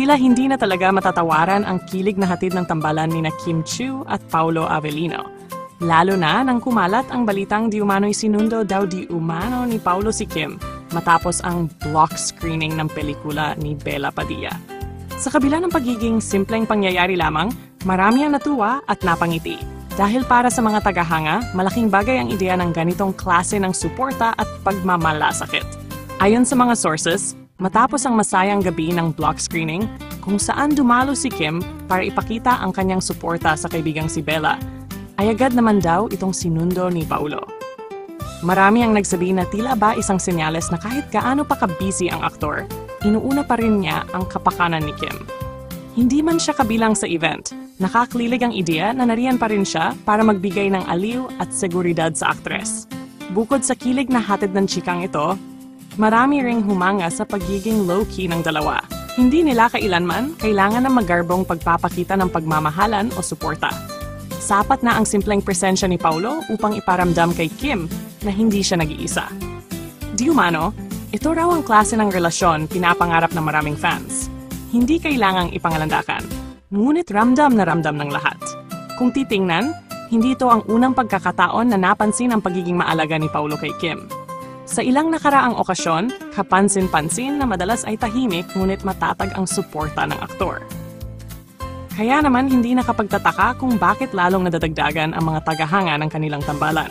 Tila hindi na talaga matatawaran ang kilig na hatid ng tambalan ni Kim Chiu at Paolo Avellino. Lalo na nang kumalat ang balitang di umano'y sinundo daw di umano ni Paolo si Kim matapos ang block screening ng pelikula ni Bella Padilla. Sa kabila ng pagiging simpleng pangyayari lamang, marami ang natuwa at napangiti. Dahil para sa mga tagahanga, malaking bagay ang ideya ng ganitong klase ng suporta at pagmamalasakit. Ayon sa mga sources, matapos ang masayang gabi ng block screening, kung saan dumalo si Kim para ipakita ang kanyang suporta sa kaibigang si Bella, ay agad naman daw itong sinundo ni Paolo. Marami ang nagsabi na tila ba isang senyales na kahit gaano pa ka-busy ang aktor, inuuna pa rin niya ang kapakanan ni Kim. Hindi man siya kabilang sa event, nakaklilig ang ideya na nariyan pa rin siya para magbigay ng aliw at seguridad sa aktres. Bukod sa kilig na hatid ng chikang ito, marami ring humanga sa pagiging low-key ng dalawa. Hindi nila kailanman kailangan ng magarbong pagpapakita ng pagmamahalan o suporta. Sapat na ang simpleng presensya ni Paolo upang iparamdam kay Kim na hindi siya nag-iisa. Di umano, ito raw ang klase ng relasyon pinapangarap ng maraming fans. Hindi kailangang ipangalandakan, ngunit ramdam na ramdam ng lahat. Kung titingnan, hindi ito ang unang pagkakataon na napansin ang pagiging maalaga ni Paolo kay Kim. Sa ilang nakaraang okasyon, kapansin-pansin na madalas ay tahimik ngunit matatag ang suporta ng aktor. Kaya naman hindi nakapagtataka kung bakit lalong nadadagdagan ang mga tagahanga ng kanilang tambalan.